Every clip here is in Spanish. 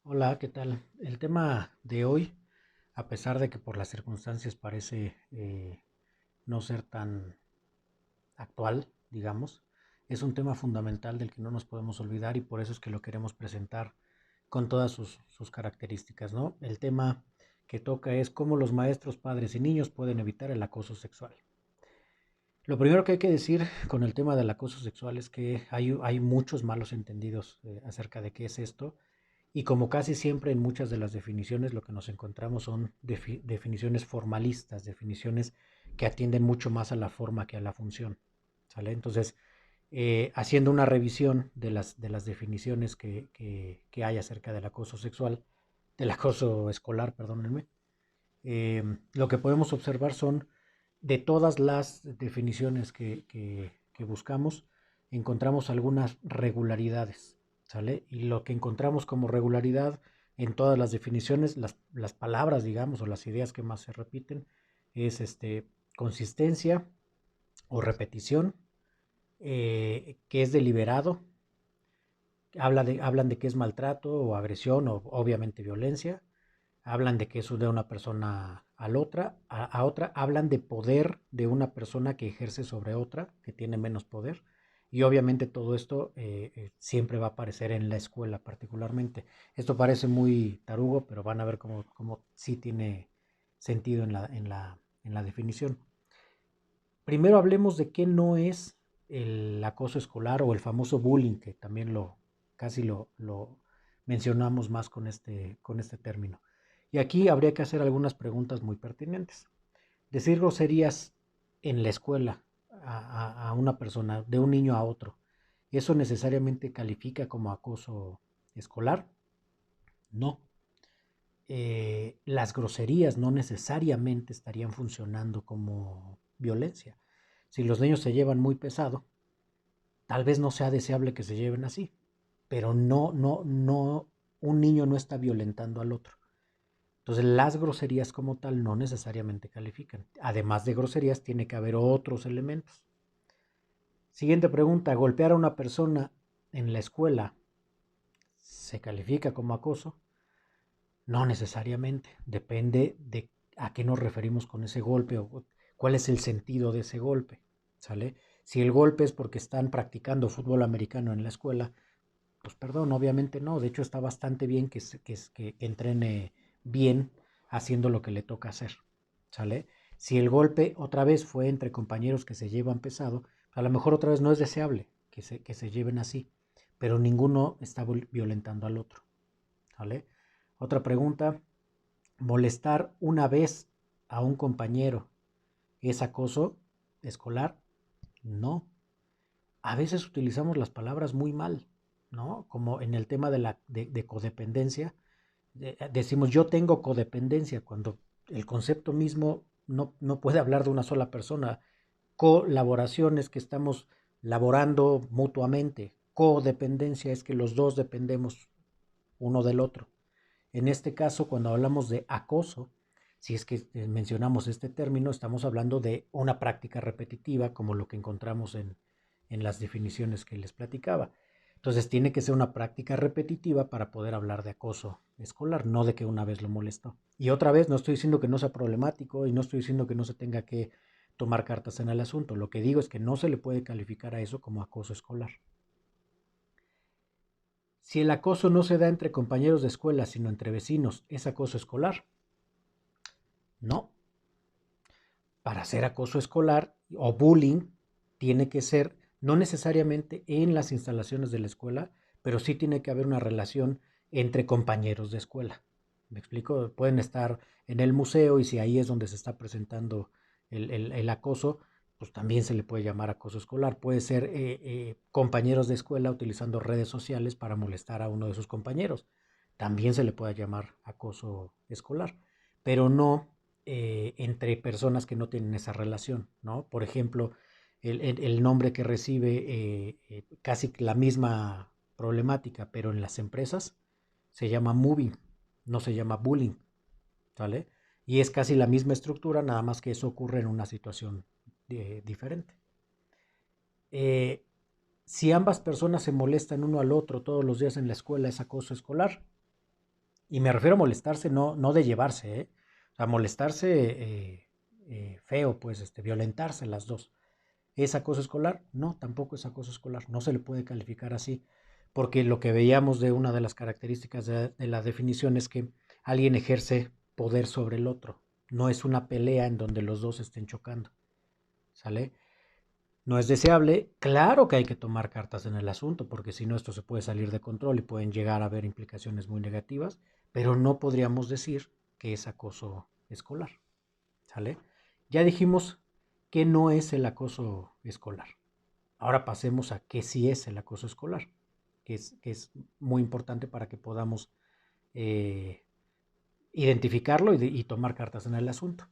Hola, ¿qué tal? El tema de hoy, a pesar de que por las circunstancias parece no ser tan actual, digamos, es un tema fundamental del que no nos podemos olvidar y por eso es que lo queremos presentar con todas sus características, ¿no? El tema que toca es cómo los maestros, padres y niños pueden evitar el acoso sexual. Lo primero que hay que decir con el tema del acoso sexual es que hay muchos malos entendidos acerca de qué es esto. Y como casi siempre en muchas de las definiciones, lo que nos encontramos son definiciones formalistas, definiciones que atienden mucho más a la forma que a la función. ¿Sale? Entonces, haciendo una revisión de las definiciones que hay acerca del acoso sexual, del acoso escolar, perdónenme, lo que podemos observar son de todas las definiciones que buscamos, encontramos algunas regularidades, ¿sale? Y lo que encontramos como regularidad en todas las definiciones, las palabras, digamos, o las ideas que más se repiten, es consistencia o repetición, que es deliberado, hablan de que es maltrato o agresión o obviamente violencia, hablan de que eso de una persona a otra, hablan de poder de una persona que ejerce sobre otra, que tiene menos poder, y obviamente todo esto siempre va a aparecer en la escuela particularmente. Esto parece muy tarugo, pero van a ver cómo sí tiene sentido en la definición. Primero hablemos de qué no es el acoso escolar o el famoso bullying, que también casi lo mencionamos más con este término. Y aquí habría que hacer algunas preguntas muy pertinentes. Decir groserías en la escuela a una persona, de un niño a otro, ¿eso necesariamente califica como acoso escolar? No. Las groserías no necesariamente estarían funcionando como violencia. Si los niños se llevan muy pesado, tal vez no sea deseable que se lleven así, pero no, un niño no está violentando al otro. Entonces las groserías como tal no necesariamente califican. Además de groserías tiene que haber otros elementos. Siguiente pregunta, golpear a una persona en la escuela se califica como acoso. No necesariamente, depende de a qué nos referimos con ese golpe o cuál es el sentido de ese golpe, ¿sale? Si el golpe es porque están practicando fútbol americano en la escuela, pues perdón, obviamente no, de hecho está bastante bien que entrene bien haciendo lo que le toca hacer, ¿sale? Si el golpe otra vez fue entre compañeros que se llevan pesado, a lo mejor otra vez no es deseable que se lleven así, pero ninguno está violentando al otro, ¿sale? Otra pregunta, molestar una vez a un compañero es acoso escolar. No. A veces utilizamos las palabras muy mal, ¿no? Como en el tema de codependencia. Decimos yo tengo codependencia cuando el concepto mismo no puede hablar de una sola persona. Colaboración es que estamos laborando mutuamente. Codependencia es que los dos dependemos uno del otro. En este caso, cuando hablamos de acoso, si es que mencionamos este término, estamos hablando de una práctica repetitiva, como lo que encontramos en las definiciones que les platicaba. Entonces, tiene que ser una práctica repetitiva para poder hablar de acoso escolar, no de que una vez lo molestó. Y otra vez, no estoy diciendo que no sea problemático y no estoy diciendo que no se tenga que tomar cartas en el asunto. Lo que digo es que no se le puede calificar a eso como acoso escolar. Si el acoso no se da entre compañeros de escuela, sino entre vecinos, ¿es acoso escolar? No. Para ser acoso escolar o bullying, tiene que ser no necesariamente en las instalaciones de la escuela, pero sí tiene que haber una relación entre compañeros de escuela. ¿Me explico? Pueden estar en el museo y si ahí es donde se está presentando el acoso, pues también se le puede llamar acoso escolar. Puede ser compañeros de escuela utilizando redes sociales para molestar a uno de sus compañeros. También se le puede llamar acoso escolar, pero no entre personas que no tienen esa relación, ¿no? Por ejemplo, el nombre que recibe casi la misma problemática, pero en las empresas se llama moving, no se llama bullying, ¿vale? Y es casi la misma estructura, nada más que eso ocurre en una situación diferente. Eh, si ambas personas se molestan uno al otro todos los días en la escuela, ¿es acoso escolar? Y me refiero a molestarse, no de llevarse, ¿eh? O sea, molestarse feo, pues, violentarse las dos. ¿Es acoso escolar? No, tampoco es acoso escolar. No se le puede calificar así. Porque lo que veíamos de una de las características de la definición es que alguien ejerce poder sobre el otro. No es una pelea en donde los dos estén chocando. ¿Sale? No es deseable. Claro que hay que tomar cartas en el asunto, porque si no esto se puede salir de control y pueden llegar a haber implicaciones muy negativas, pero no podríamos decir que es acoso escolar. ¿Sale? Ya dijimos que no es el acoso escolar. Ahora pasemos a qué sí es el acoso escolar, que es muy importante para que podamos eh, identificarlo y tomar cartas en el asunto.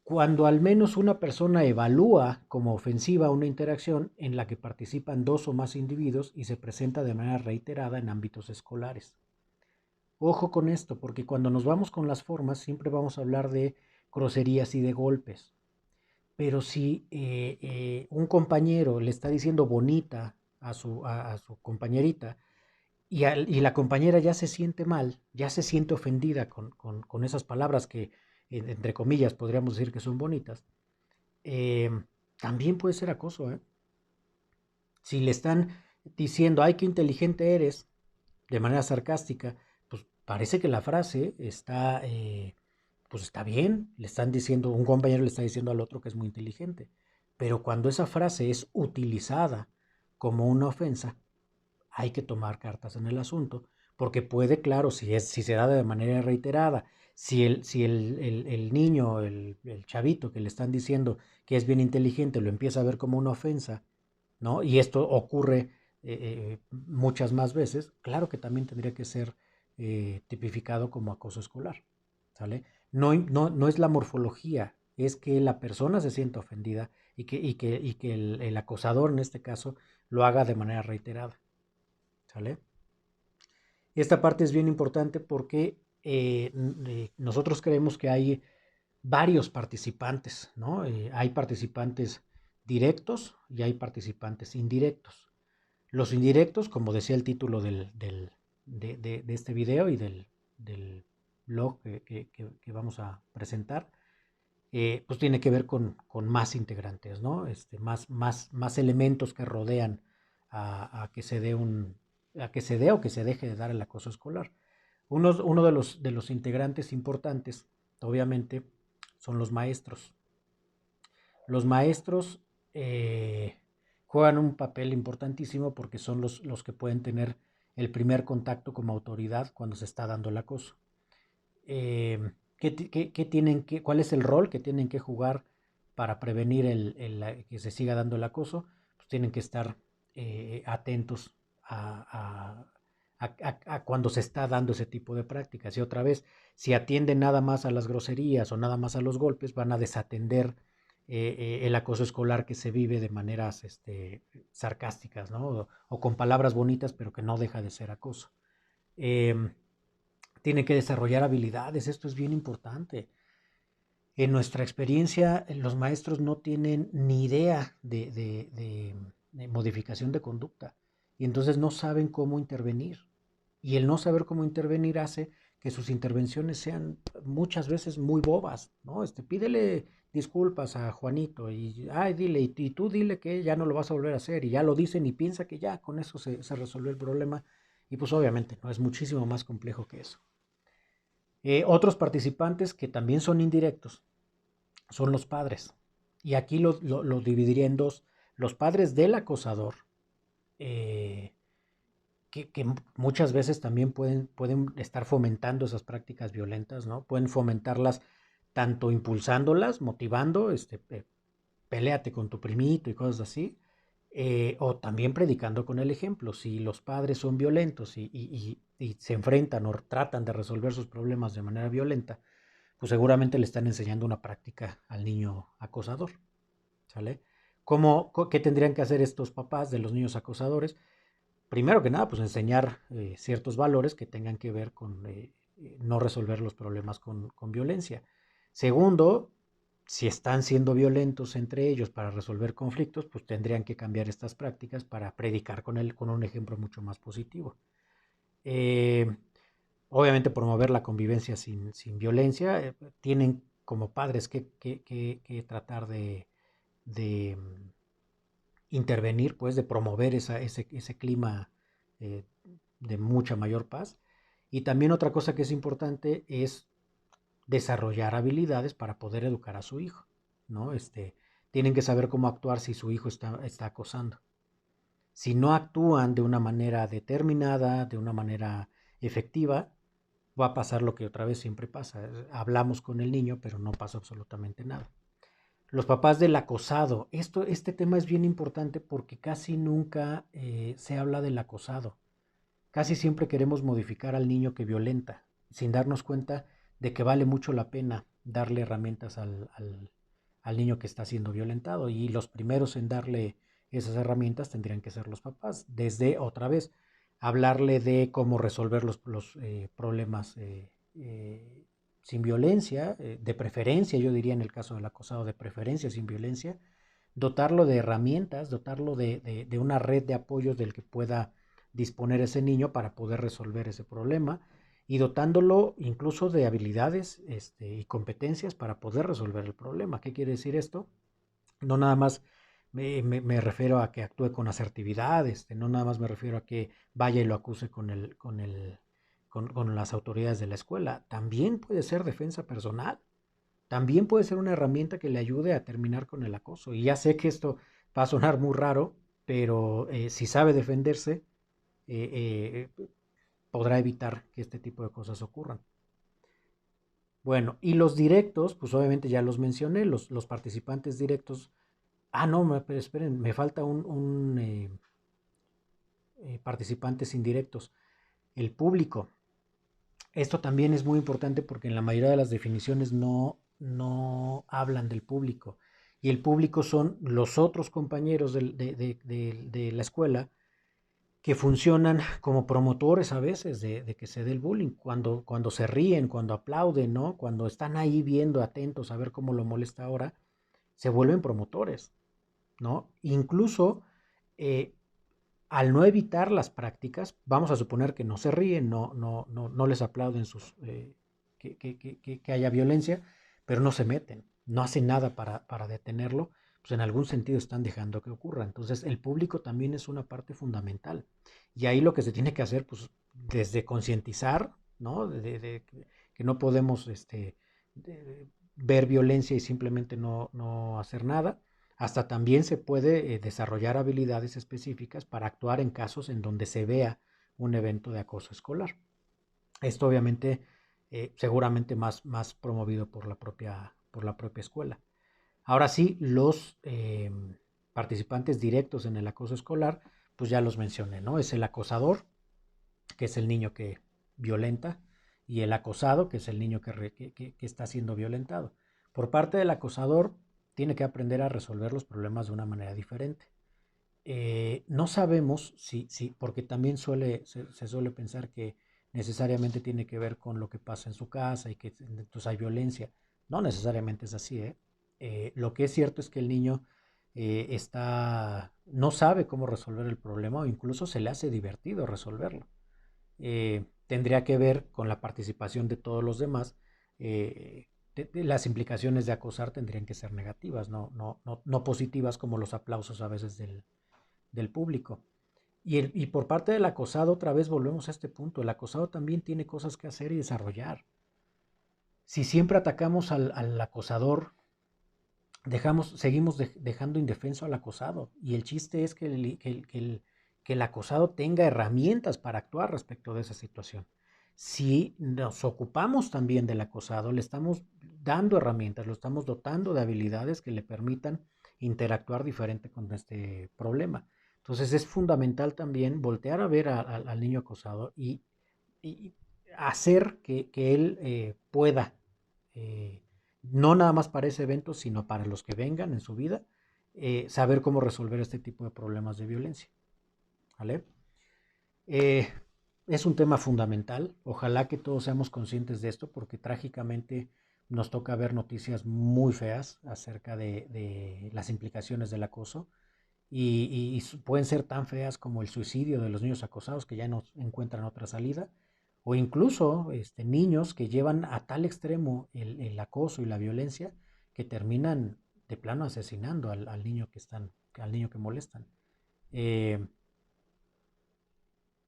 Cuando al menos una persona evalúa como ofensiva una interacción en la que participan dos o más individuos y se presenta de manera reiterada en ámbitos escolares. Ojo con esto, porque cuando nos vamos con las formas siempre vamos a hablar de groserías y de golpes. Pero si un compañero le está diciendo bonita a su compañerita y la compañera ya se siente mal, ya se siente ofendida con esas palabras que, entre comillas, podríamos decir que son bonitas, eh, también puede ser acoso, ¿eh? Si le están diciendo, ay, qué inteligente eres, de manera sarcástica, pues parece que la frase está, pues está bien, le están diciendo, un compañero le está diciendo al otro que es muy inteligente, pero cuando esa frase es utilizada como una ofensa, hay que tomar cartas en el asunto, porque puede, claro, si se da de manera reiterada, si el niño, el chavito que le están diciendo que es bien inteligente, lo empieza a ver como una ofensa, ¿no? Y esto ocurre muchas más veces, claro que también tendría que ser tipificado como acoso escolar, ¿sale? No es la morfología, es que la persona se sienta ofendida y que el acosador en este caso lo haga de manera reiterada, ¿sale? Esta parte es bien importante porque nosotros creemos que hay varios participantes, ¿no? Hay participantes directos y hay participantes indirectos. Los indirectos, como decía el título de este video y del blog que vamos a presentar, pues tiene que ver con más integrantes, ¿no? Más elementos que rodean a que se dé a que se dé o que se deje de dar el acoso escolar. Uno de los integrantes importantes, obviamente, son los maestros. Los maestros juegan un papel importantísimo porque son los que pueden tener el primer contacto como autoridad cuando se está dando el acoso. ¿Cuál es el rol que tienen que jugar para prevenir que se siga dando el acoso? Pues tienen que estar atentos a cuando se está dando ese tipo de prácticas. Y otra vez, si atienden nada más a las groserías o nada más a los golpes, van a desatender el acoso escolar que se vive de maneras sarcásticas, ¿no? O con palabras bonitas, pero que no deja de ser acoso. Eh, Tienen que desarrollar habilidades, esto es bien importante. En nuestra experiencia, los maestros no tienen ni idea de modificación de conducta y entonces no saben cómo intervenir. Y el no saber cómo intervenir hace que sus intervenciones sean muchas veces muy bobas, ¿no? Pídele disculpas a Juanito y, ay, dile, y tú dile que ya no lo vas a volver a hacer y ya lo dicen y piensa que ya con eso se resolvió el problema y pues obviamente no es muchísimo más complejo que eso. Otros participantes que también son indirectos son los padres. Y aquí lo dividiría en dos. Los padres del acosador, eh, que muchas veces también pueden estar fomentando esas prácticas violentas, ¿no? Pueden fomentarlas tanto impulsándolas, motivando, péleate con tu primito y cosas así, o también predicando con el ejemplo. Si los padres son violentos y se enfrentan o tratan de resolver sus problemas de manera violenta, pues seguramente le están enseñando una práctica al niño acosador, ¿sale? ¿Qué tendrían que hacer estos papás de los niños acosadores? Primero que nada, pues enseñar ciertos valores que tengan que ver con no resolver los problemas con violencia. Segundo, si están siendo violentos entre ellos para resolver conflictos, pues tendrían que cambiar estas prácticas para predicar con un ejemplo mucho más positivo. Eh, obviamente promover la convivencia sin violencia, tienen como padres que tratar de intervenir, pues de promover ese clima eh, de mucha mayor paz. Y también otra cosa que es importante es desarrollar habilidades para poder educar a su hijo, ¿no? Tienen que saber cómo actuar si su hijo está acosando. Si no actúan de una manera determinada, de una manera efectiva, va a pasar lo que otra vez siempre pasa. Hablamos con el niño, pero no pasa absolutamente nada. Los papás del acosado. Este tema es bien importante porque casi nunca se habla del acosado. Casi siempre queremos modificar al niño que violenta, sin darnos cuenta de que vale mucho la pena darle herramientas al niño que está siendo violentado. Y los primeros en darle esas herramientas tendrían que ser los papás. Desde, otra vez, hablarle de cómo resolver los problemas sin violencia, de preferencia, yo diría en el caso del acosado, de preferencia sin violencia, dotarlo de herramientas, dotarlo de una red de apoyos del que pueda disponer ese niño para poder resolver ese problema y dotándolo incluso de habilidades y competencias para poder resolver el problema. ¿Qué quiere decir esto? No nada más me refiero a que actúe con asertividad, no nada más me refiero a que vaya y lo acuse con las autoridades de la escuela. También puede ser defensa personal. También puede ser una herramienta que le ayude a terminar con el acoso. Y ya sé que esto va a sonar muy raro, pero si sabe defenderse, podrá evitar que este tipo de cosas ocurran. Bueno, y los directos, pues obviamente ya los mencioné, los participantes directos. Ah, no, pero esperen, me falta participantes indirectos. El público. Esto también es muy importante porque en la mayoría de las definiciones no hablan del público. Y el público son los otros compañeros de la escuela que funcionan como promotores a veces de que se dé el bullying, cuando se ríen, cuando aplauden, ¿no? Cuando están ahí viendo, atentos a ver cómo lo molesta ahora, se vuelven promotores, ¿no? Incluso eh, al no evitar las prácticas, vamos a suponer que no se ríen, no les aplauden que haya violencia, pero no se meten, no hacen nada para detenerlo, pues en algún sentido están dejando que ocurra. Entonces el público también es una parte fundamental. Y ahí lo que se tiene que hacer, pues desde concientizar, ¿no? Que no podemos ver violencia y simplemente no hacer nada, hasta también se puede desarrollar habilidades específicas para actuar en casos en donde se vea un evento de acoso escolar. Esto obviamente seguramente más promovido por la propia escuela. Ahora sí, los participantes directos en el acoso escolar, pues ya los mencioné, ¿no? Es el acosador, que es el niño que violenta, y el acosado, que es el niño que está siendo violentado. Por parte del acosador, tiene que aprender a resolver los problemas de una manera diferente. No sabemos porque también se suele pensar que necesariamente tiene que ver con lo que pasa en su casa y que entonces hay violencia. No necesariamente es así, ¿eh? Lo que es cierto es que el niño no sabe cómo resolver el problema o incluso se le hace divertido resolverlo. Tendría que ver con la participación de todos los demás. Las implicaciones de acosar tendrían que ser negativas, no positivas como los aplausos a veces del público. Y por parte del acosado, otra vez volvemos a este punto, el acosado también tiene cosas que hacer y desarrollar. Si siempre atacamos al acosador, seguimos dejando indefenso al acosado. Y el chiste es que el acosado tenga herramientas para actuar respecto de esa situación. Si nos ocupamos también del acosado, le estamos dando herramientas, lo estamos dotando de habilidades que le permitan interactuar diferente con este problema. Entonces es fundamental también voltear a ver al niño acosado y hacer que él pueda eh, no nada más para ese evento, sino para los que vengan en su vida, saber cómo resolver este tipo de problemas de violencia. ¿Vale? Eh, es un tema fundamental. Ojalá que todos seamos conscientes de esto, porque trágicamente nos toca ver noticias muy feas acerca de las implicaciones del acoso. Y pueden ser tan feas como el suicidio de los niños acosados que ya no encuentran otra salida, o incluso niños que llevan a tal extremo el acoso y la violencia que terminan de plano asesinando al niño al niño que molestan. Eh,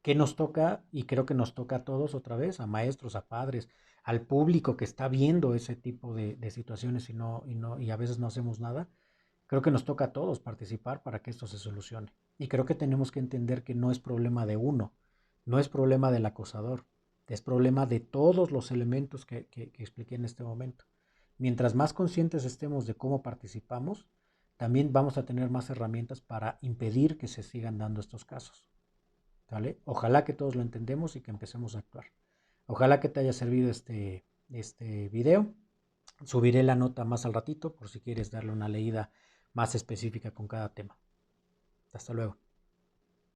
¿Qué nos toca? Y creo que nos toca a todos otra vez, a maestros, a padres, al público que está viendo ese tipo de situaciones y a veces no hacemos nada. Creo que nos toca a todos participar para que esto se solucione. Y creo que tenemos que entender que no es problema de uno, no es problema del acosador, es problema de todos los elementos que expliqué en este momento. Mientras más conscientes estemos de cómo participamos, también vamos a tener más herramientas para impedir que se sigan dando estos casos. ¿Vale? Ojalá que todos lo entendemos y que empecemos a actuar. Ojalá que te haya servido este video. Subiré la nota más al ratito por si quieres darle una leída más específica con cada tema. Hasta luego.